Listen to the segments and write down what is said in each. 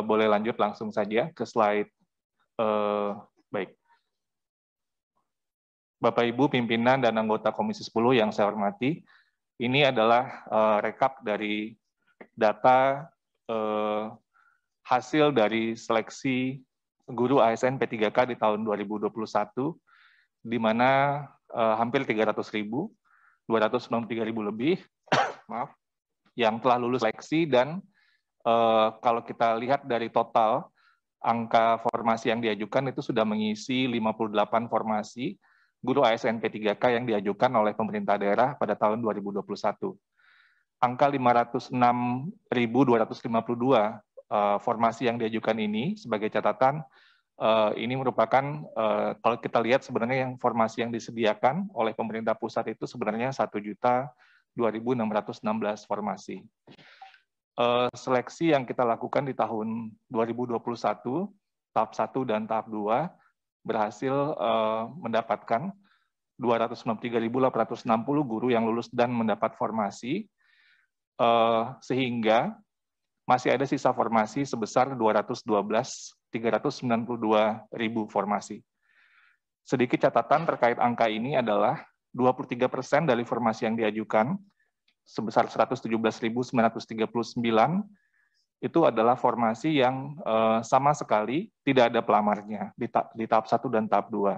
Boleh lanjut langsung saja ke slide. Baik. Bapak Ibu pimpinan dan anggota Komisi 10 yang saya hormati, ini adalah rekap dari data hasil dari seleksi guru ASN P3K di tahun 2021, di mana hampir 300.000, 293.000 lebih, maaf, yang telah lulus seleksi. Dan kalau kita lihat dari total angka formasi yang diajukan itu sudah mengisi 58 formasi guru ASN P3K yang diajukan oleh pemerintah daerah pada tahun 2021. Angka 506.252 formasi yang diajukan ini, sebagai catatan, ini merupakan, kalau kita lihat sebenarnya yang formasi yang disediakan oleh pemerintah pusat itu sebenarnya 1.002.616 formasi. Seleksi yang kita lakukan di tahun 2021, tahap 1 dan tahap 2, berhasil mendapatkan 293.860 guru yang lulus dan mendapat formasi, sehingga masih ada sisa formasi sebesar 392.000 formasi. Sedikit catatan terkait angka ini adalah 23% dari formasi yang diajukan sebesar 117.939 itu adalah formasi yang sama sekali tidak ada pelamarnya di tahap 1 dan tahap 2.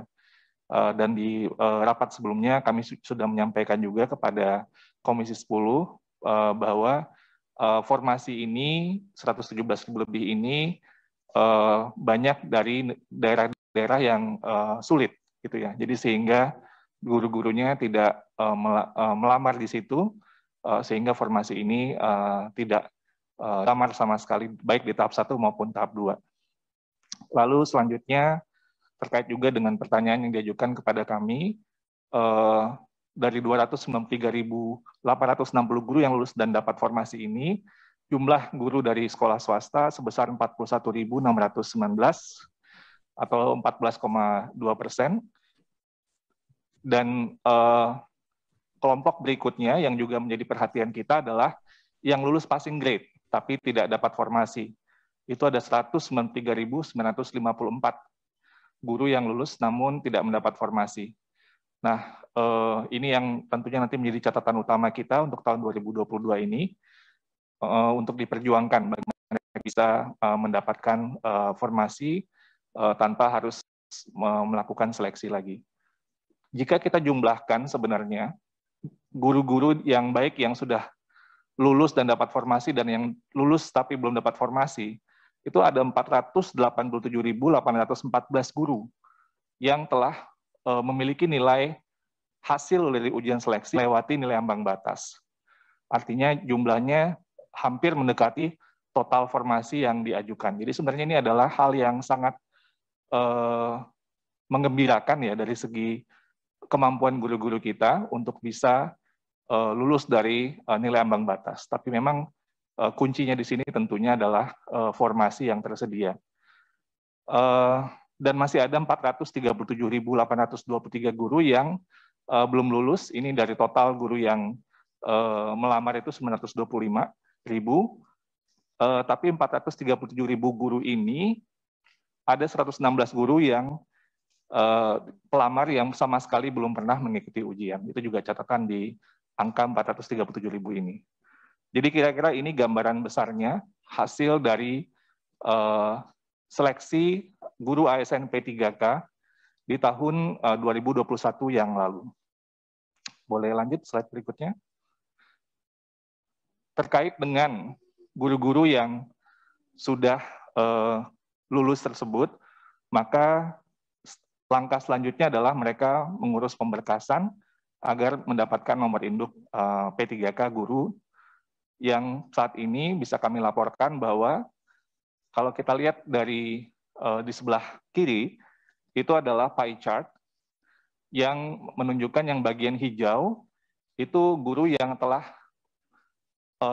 Dan di rapat sebelumnya kami sudah menyampaikan juga kepada Komisi 10 bahwa formasi ini 117.000 lebih ini banyak dari daerah-daerah yang sulit gitu ya. Jadi sehingga guru-gurunya tidak melamar di situ, sehingga formasi ini tidak lamar sama sekali, baik di tahap 1 maupun tahap 2. Lalu selanjutnya, terkait juga dengan pertanyaan yang diajukan kepada kami, dari 293.860 guru yang lulus dan dapat formasi ini, jumlah guru dari sekolah swasta sebesar 41.619 atau 14,2%. Dan kelompok berikutnya yang juga menjadi perhatian kita adalah yang lulus passing grade, tapi tidak dapat formasi. Itu ada 193.954 guru yang lulus namun tidak mendapat formasi. Nah, ini yang tentunya nanti menjadi catatan utama kita untuk tahun 2022 ini, untuk diperjuangkan bagaimana bisa mendapatkan formasi tanpa harus melakukan seleksi lagi. Jika kita jumlahkan sebenarnya, guru-guru yang baik yang sudah lulus dan dapat formasi dan yang lulus tapi belum dapat formasi, itu ada 487.814 guru yang telah memiliki nilai hasil dari ujian seleksi melewati nilai ambang batas. Artinya jumlahnya hampir mendekati total formasi yang diajukan. Jadi sebenarnya ini adalah hal yang sangat menggembirakan ya dari segi kemampuan guru-guru kita untuk bisa lulus dari nilai ambang batas. Tapi memang kuncinya di sini tentunya adalah formasi yang tersedia. Dan masih ada 437.823 guru yang belum lulus. Ini dari total guru yang melamar itu 925.000. Tapi 437.000 guru ini ada 116 guru yang pelamar yang sama sekali belum pernah mengikuti ujian. Itu juga catatan di angka 437.000 ini. Jadi kira-kira ini gambaran besarnya hasil dari seleksi guru ASN P3K di tahun 2021 yang lalu. Boleh lanjut slide berikutnya. Terkait dengan guru-guru yang sudah lulus tersebut, maka langkah selanjutnya adalah mereka mengurus pemberkasan agar mendapatkan nomor induk P3K guru, yang saat ini bisa kami laporkan bahwa kalau kita lihat dari di sebelah kiri, itu adalah pie chart yang menunjukkan yang bagian hijau itu guru yang telah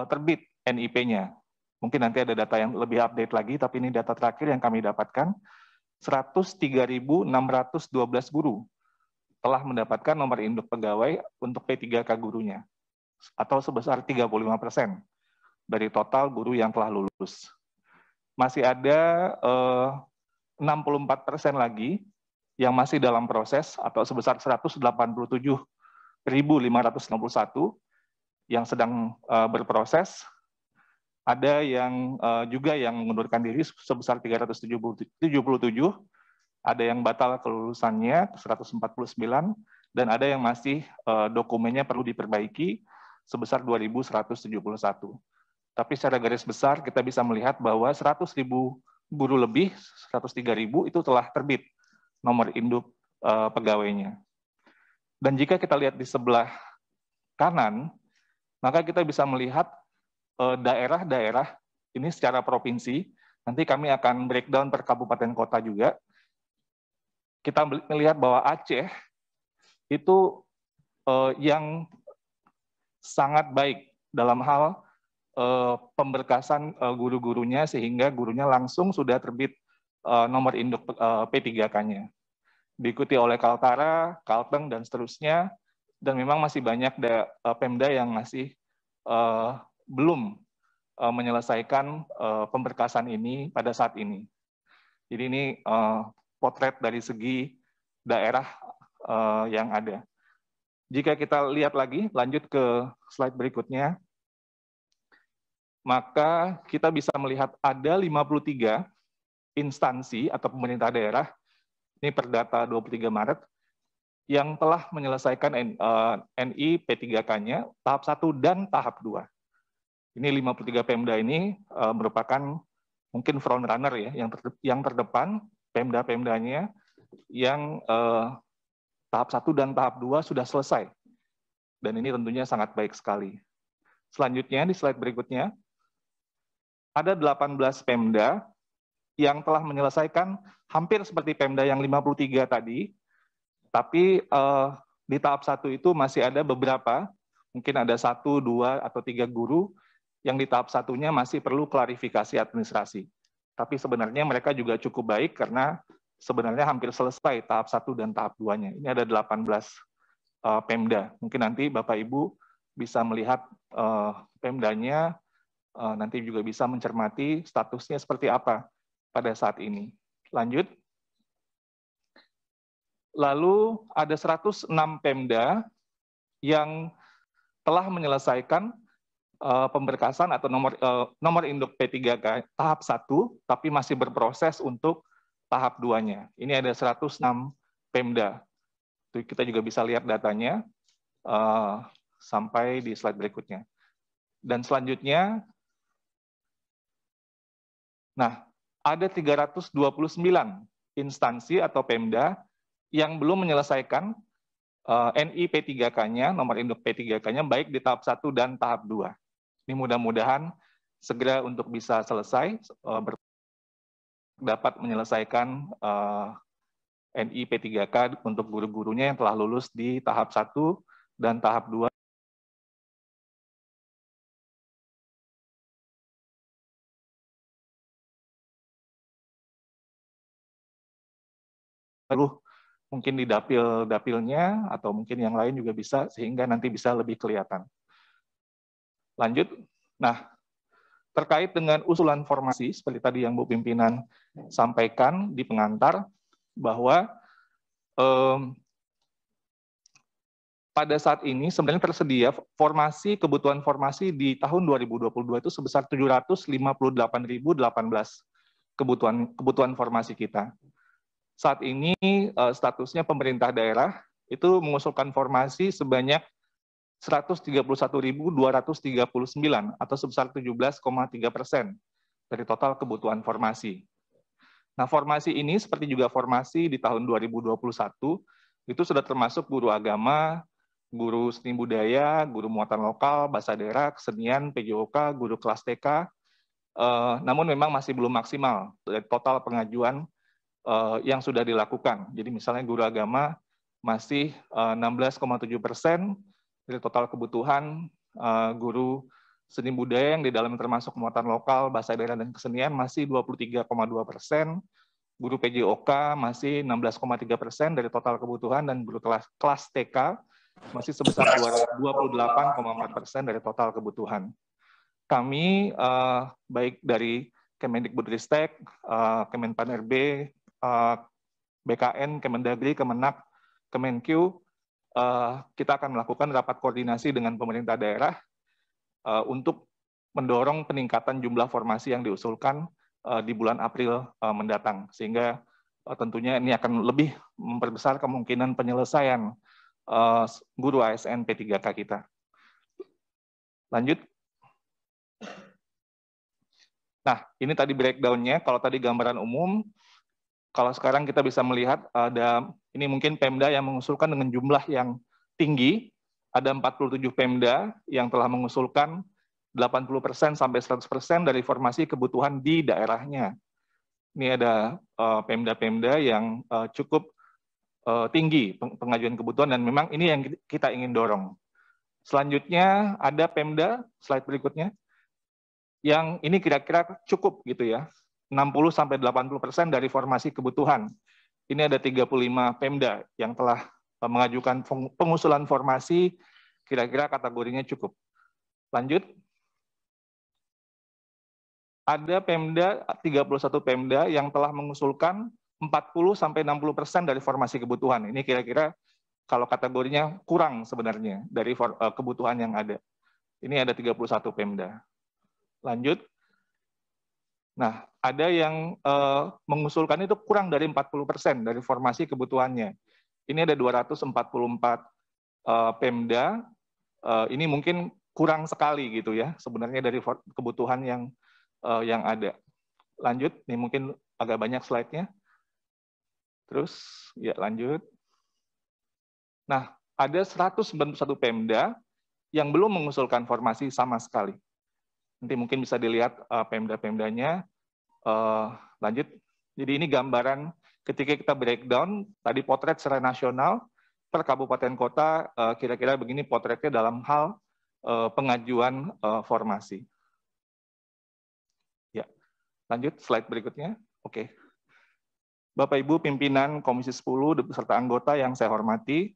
terbit NIP-nya. Mungkin nanti ada data yang lebih update lagi, tapi ini data terakhir yang kami dapatkan. 103.612 guru telah mendapatkan nomor induk pegawai untuk P3K gurunya, atau sebesar 35% dari total guru yang telah lulus. masih ada 64% lagi yang masih dalam proses atau sebesar 187.561 yang sedang berproses. Ada yang juga yang mengundurkan diri sebesar 377, ada yang batal kelulusannya 149, dan ada yang masih dokumennya perlu diperbaiki sebesar 2.171. Tapi secara garis besar kita bisa melihat bahwa 100.000 guru lebih, 103.000 itu telah terbit nomor induk pegawainya. Dan jika kita lihat di sebelah kanan, maka kita bisa melihat daerah-daerah ini secara provinsi. Nanti kami akan breakdown per kabupaten kota juga. Kita melihat bahwa Aceh itu yang sangat baik dalam hal pemberkasan guru-gurunya, sehingga gurunya langsung sudah terbit nomor induk P3K-nya. Diikuti oleh Kaltara, Kalteng, dan seterusnya. Dan memang masih banyak Pemda yang masih belum menyelesaikan pemberkasan ini pada saat ini. Jadi ini potret dari segi daerah yang ada. Jika kita lihat lagi, lanjut ke slide berikutnya, maka kita bisa melihat ada 53 instansi atau pemerintah daerah, ini per data 23 Maret, yang telah menyelesaikan NI P3K-nya tahap 1 dan tahap 2. Ini 53 Pemda ini merupakan mungkin front runner ya, yang terdepan Pemda-Pemdanya yang tahap 1 dan tahap 2 sudah selesai. Dan ini tentunya sangat baik sekali. Selanjutnya di slide berikutnya, ada 18 Pemda yang telah menyelesaikan hampir seperti Pemda yang 53 tadi, tapi di tahap 1 itu masih ada beberapa, mungkin ada 1, 2, atau 3 guru yang di tahap 1-nya masih perlu klarifikasi administrasi. Tapi sebenarnya mereka juga cukup baik karena sebenarnya hampir selesai tahap 1 dan tahap 2-nya. Ini ada 18 Pemda. Mungkin nanti Bapak Ibu bisa melihat Pemdanya, nanti juga bisa mencermati statusnya seperti apa pada saat ini. Lanjut. Lalu ada 106 Pemda yang telah menyelesaikan pemberkasan atau nomor induk P3K tahap 1, tapi masih berproses untuk tahap 2-nya. Ini ada 106 Pemda. Kita juga bisa lihat datanya sampai di slide berikutnya. Dan selanjutnya, nah, ada 329 instansi atau Pemda yang belum menyelesaikan NI P3K-nya, nomor induk P3K-nya, baik di tahap 1 dan tahap 2. Ini mudah-mudahan segera untuk bisa selesai, dapat menyelesaikan NI P3K untuk guru-gurunya yang telah lulus di tahap 1 dan tahap 2. Mungkin di dapil-dapilnya atau mungkin yang lain juga bisa, sehingga nanti bisa lebih kelihatan. Lanjut. Nah, terkait dengan usulan formasi, seperti tadi yang Bu Pimpinan sampaikan di pengantar, bahwa pada saat ini sebenarnya tersedia formasi, kebutuhan formasi di tahun 2022 itu sebesar 758.018 kebutuhan formasi kita. Saat ini statusnya pemerintah daerah itu mengusulkan formasi sebanyak 131.239 atau sebesar 17,3% dari total kebutuhan formasi. Nah, formasi ini seperti juga formasi di tahun 2021 itu sudah termasuk guru agama, guru seni budaya, guru muatan lokal, bahasa daerah, kesenian, PJOK, guru kelas TK, namun memang masih belum maksimal dari total pengajuan yang sudah dilakukan. Jadi misalnya guru agama masih 16,7% dari total kebutuhan, guru seni budaya yang di dalamnya termasuk muatan lokal, bahasa daerah, dan kesenian masih 23,2%, guru PJOK masih 16,3% dari total kebutuhan, dan guru kelas TK masih sebesar 28,4% dari total kebutuhan. Kami, baik dari Kemendikbudristek, Kemenpan RB, BKN, Kemendagri, Kemenak, Kemenkyu, kita akan melakukan rapat koordinasi dengan pemerintah daerah untuk mendorong peningkatan jumlah formasi yang diusulkan di bulan April mendatang, sehingga tentunya ini akan lebih memperbesar kemungkinan penyelesaian guru ASN P3K kita. Lanjut. Nah, ini tadi breakdown-nya. Kalau tadi gambaran umum, kalau sekarang kita bisa melihat ada, ini mungkin Pemda yang mengusulkan dengan jumlah yang tinggi, ada 47 Pemda yang telah mengusulkan 80% sampai 100% dari formasi kebutuhan di daerahnya. Ini ada Pemda-Pemda yang cukup tinggi pengajuan kebutuhan, dan memang ini yang kita ingin dorong. Selanjutnya ada Pemda, slide berikutnya, yang ini kira-kira cukup gitu ya, 60-80% dari formasi kebutuhan. Ini ada 35 Pemda yang telah mengajukan pengusulan formasi, kira-kira kategorinya cukup. Lanjut. Ada Pemda, 31 Pemda yang telah mengusulkan 40-60% dari formasi kebutuhan. Ini kira-kira kalau kategorinya kurang sebenarnya dari kebutuhan yang ada. Ini ada 31 Pemda. Lanjut. Nah, ada yang mengusulkan itu kurang dari 40% dari formasi kebutuhannya. Ini ada 244 Pemda. Ini mungkin kurang sekali gitu ya, sebenarnya dari kebutuhan yang ada. Lanjut, ini mungkin agak banyak slide-nya. Terus, ya lanjut. Nah, ada 191 Pemda yang belum mengusulkan formasi sama sekali. Nanti mungkin bisa dilihat Pemda-Pemdanya. Lanjut. Jadi ini gambaran ketika kita breakdown, tadi potret secara nasional, per kabupaten kota, kira-kira begini potretnya dalam hal pengajuan formasi. Ya, lanjut slide berikutnya. Oke. Bapak Ibu pimpinan Komisi 10 beserta anggota yang saya hormati,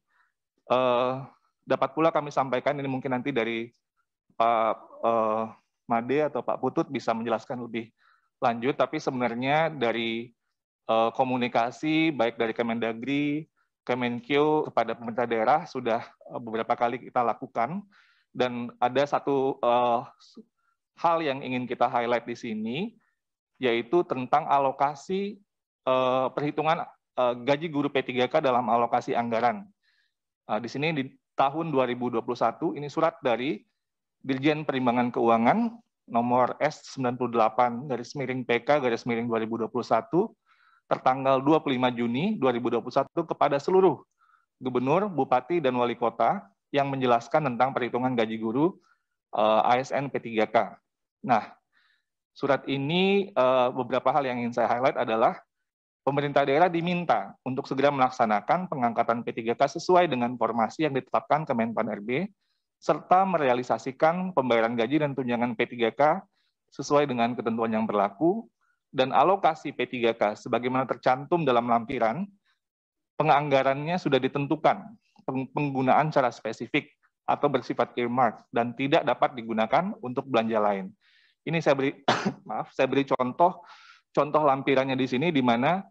dapat pula kami sampaikan, ini mungkin nanti dari Pak Made atau Pak Putut bisa menjelaskan lebih lanjut, tapi sebenarnya dari komunikasi baik dari Kemendagri, Kemenkyu kepada pemerintah daerah sudah beberapa kali kita lakukan, dan ada satu hal yang ingin kita highlight di sini, yaitu tentang alokasi perhitungan gaji guru P3K dalam alokasi anggaran. Di sini di tahun 2021 ini surat dari Dirjen Perimbangan Keuangan nomor S98/PK/2021 tertanggal 25 Juni 2021 kepada seluruh gubernur, bupati, dan wali kota yang menjelaskan tentang perhitungan gaji guru ASN P3K. Nah, surat ini beberapa hal yang ingin saya highlight adalah pemerintah daerah diminta untuk segera melaksanakan pengangkatan P3K sesuai dengan formasi yang ditetapkan Kemenpan RB, serta merealisasikan pembayaran gaji dan tunjangan P3K sesuai dengan ketentuan yang berlaku, dan alokasi P3K sebagaimana tercantum dalam lampiran, penganggarannya sudah ditentukan, penggunaan secara spesifik atau bersifat earmark, dan tidak dapat digunakan untuk belanja lain. Ini saya beri, saya beri contoh lampirannya di sini, di mana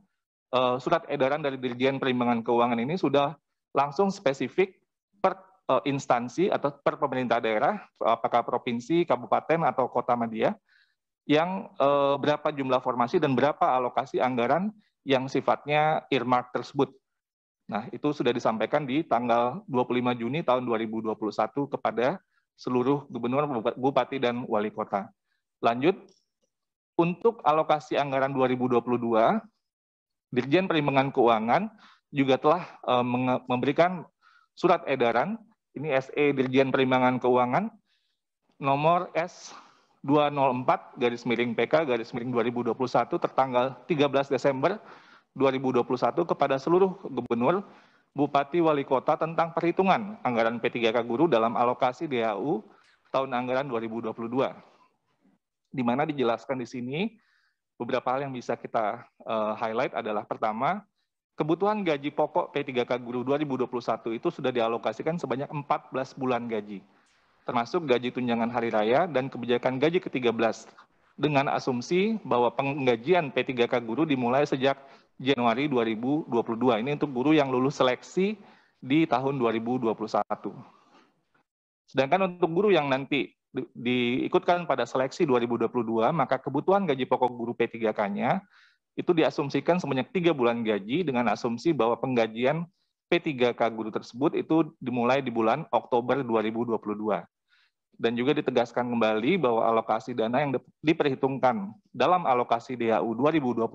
surat edaran dari Dirjen Perimbangan Keuangan ini sudah langsung spesifik per instansi atau per pemerintah daerah, apakah provinsi, kabupaten, atau kota media, yang berapa jumlah formasi dan berapa alokasi anggaran yang sifatnya earmark tersebut. Nah, itu sudah disampaikan di tanggal 25 Juni tahun 2021 kepada seluruh gubernur, bupati, dan wali kota. Lanjut, untuk alokasi anggaran 2022, Dirjen Perimbangan Keuangan juga telah memberikan surat edaran, ini SE Dirjen Perimbangan Keuangan, nomor S204/PK/2021 tertanggal 13 Desember 2021 kepada seluruh gubernur, bupati, wali kota tentang perhitungan anggaran P3K guru dalam alokasi DAU tahun anggaran 2022. Di mana dijelaskan di sini beberapa hal yang bisa kita highlight adalah pertama, kebutuhan gaji pokok P3K guru 2021 itu sudah dialokasikan sebanyak 14 bulan gaji, termasuk gaji tunjangan hari raya dan kebijakan gaji ke-13 dengan asumsi bahwa penggajian P3K guru dimulai sejak Januari 2022. Ini untuk guru yang lulus seleksi di tahun 2021. Sedangkan untuk guru yang nanti diikutkan pada seleksi 2022, maka kebutuhan gaji pokok guru P3K-nya itu diasumsikan sebanyak 3 bulan gaji dengan asumsi bahwa penggajian P3K guru tersebut itu dimulai di bulan Oktober 2022. Dan juga ditegaskan kembali bahwa alokasi dana yang diperhitungkan dalam alokasi DAU 2021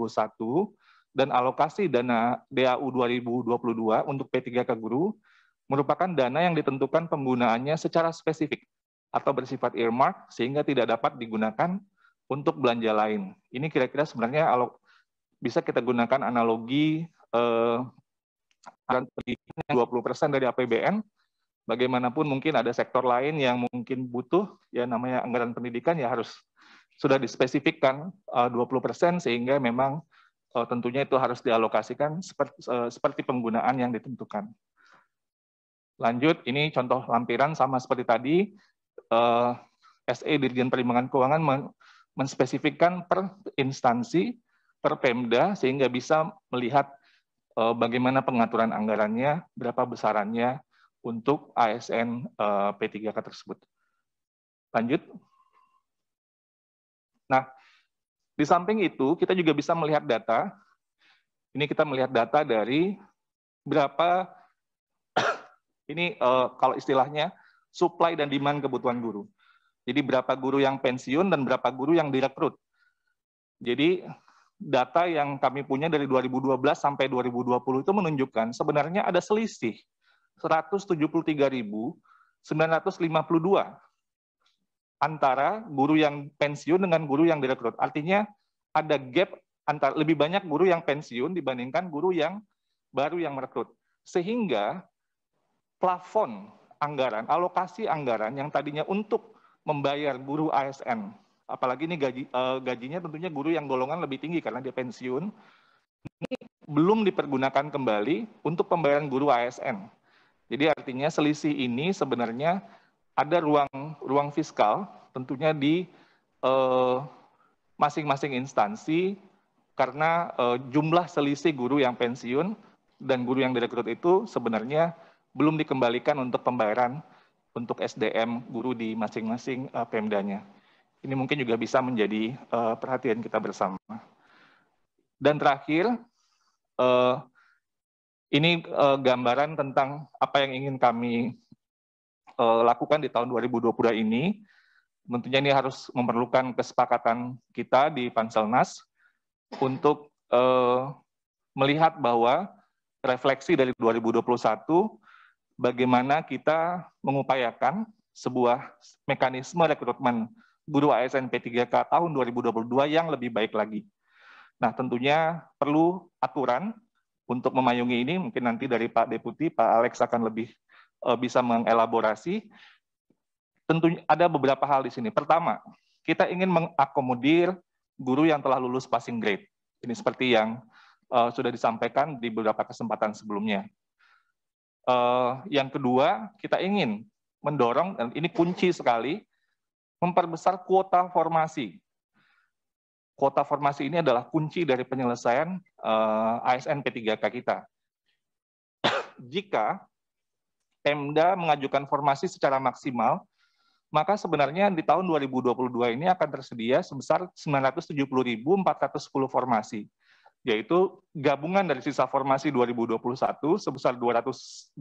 dan alokasi dana DAU 2022 untuk P3K guru merupakan dana yang ditentukan penggunaannya secara spesifik atau bersifat earmark sehingga tidak dapat digunakan untuk belanja lain. Ini kira-kira sebenarnya bisa kita gunakan analogi 20% dari APBN. Bagaimanapun mungkin ada sektor lain yang mungkin butuh, ya namanya anggaran pendidikan ya harus sudah dispesifikkan 20% sehingga memang tentunya itu harus dialokasikan seperti penggunaan yang ditentukan. Lanjut, ini contoh lampiran sama seperti tadi, SE Dirjen Perimbangan Keuangan menspesifikkan per instansi, per Pemda, sehingga bisa melihat bagaimana pengaturan anggarannya, berapa besarannya, untuk ASN P3K tersebut. Lanjut. Nah, di samping itu kita juga bisa melihat data. Ini kita melihat data dari berapa ini kalau istilahnya supply dan demand kebutuhan guru. Jadi berapa guru yang pensiun dan berapa guru yang direkrut. Jadi data yang kami punya dari 2012 sampai 2020 itu menunjukkan sebenarnya ada selisih 173.952 antara guru yang pensiun dengan guru yang direkrut. Artinya ada gap antara lebih banyak guru yang pensiun dibandingkan guru yang baru yang merekrut. Sehingga plafon anggaran, alokasi anggaran yang tadinya untuk membayar guru ASN, apalagi ini gajinya tentunya guru yang golongan lebih tinggi karena dia pensiun, ini belum dipergunakan kembali untuk pembayaran guru ASN. Jadi artinya selisih ini sebenarnya ada ruang fiskal tentunya di masing-masing instansi karena jumlah selisih guru yang pensiun dan guru yang direkrut itu sebenarnya belum dikembalikan untuk pembayaran untuk SDM guru di masing-masing Pemdanya. Ini mungkin juga bisa menjadi perhatian kita bersama. Dan terakhir, ini gambaran tentang apa yang ingin kami lakukan di tahun 2022 ini. Tentunya ini harus memerlukan kesepakatan kita di Panselnas untuk melihat bahwa refleksi dari 2021, bagaimana kita mengupayakan sebuah mekanisme rekrutmen guru ASN P3K tahun 2022 yang lebih baik lagi. Nah, tentunya perlu aturan untuk memayungi ini, mungkin nanti dari Pak Deputi, Pak Alex akan lebih bisa mengelaborasi. Tentunya ada beberapa hal di sini. Pertama, kita ingin mengakomodir guru yang telah lulus passing grade. Ini seperti yang sudah disampaikan di beberapa kesempatan sebelumnya. Yang kedua, kita ingin mendorong, dan ini kunci sekali, memperbesar kuota formasi. Kuota formasi ini adalah kunci dari penyelesaian ASN P3K kita. Jika Pemda mengajukan formasi secara maksimal, maka sebenarnya di tahun 2022 ini akan tersedia sebesar 970.410 formasi, yaitu gabungan dari sisa formasi 2021 sebesar 212.392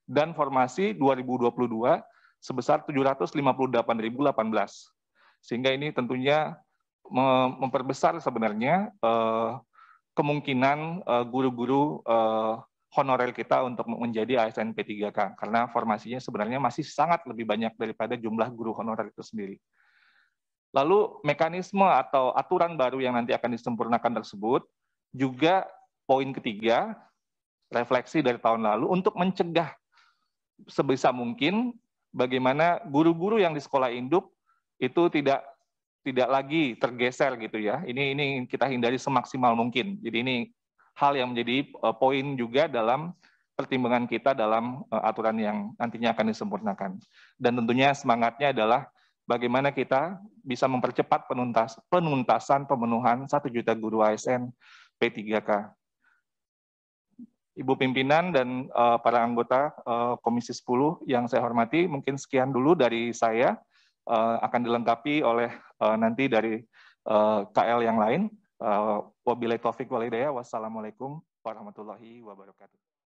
dan formasi 2022 sebesar 758.018. Sehingga ini tentunya memperbesar sebenarnya kemungkinan guru-guru honorer kita untuk menjadi ASN P3K, karena formasinya sebenarnya masih sangat lebih banyak daripada jumlah guru honorer itu sendiri. Lalu mekanisme atau aturan baru yang nanti akan disempurnakan tersebut, juga poin ketiga, refleksi dari tahun lalu, untuk mencegah sebisa mungkin bagaimana guru-guru yang di sekolah induk itu tidak lagi tergeser gitu ya. Ini kita hindari semaksimal mungkin. Jadi ini hal yang menjadi poin juga dalam pertimbangan kita dalam aturan yang nantinya akan disempurnakan. Dan tentunya semangatnya adalah bagaimana kita bisa mempercepat penuntasan pemenuhan 1 juta guru ASN P3K. Ibu pimpinan dan para anggota Komisi 10 yang saya hormati, mungkin sekian dulu dari saya, akan dilengkapi oleh nanti dari KL yang lain. Wabillahi taufiq wal hidayah. Wassalamualaikum warahmatullahi wabarakatuh.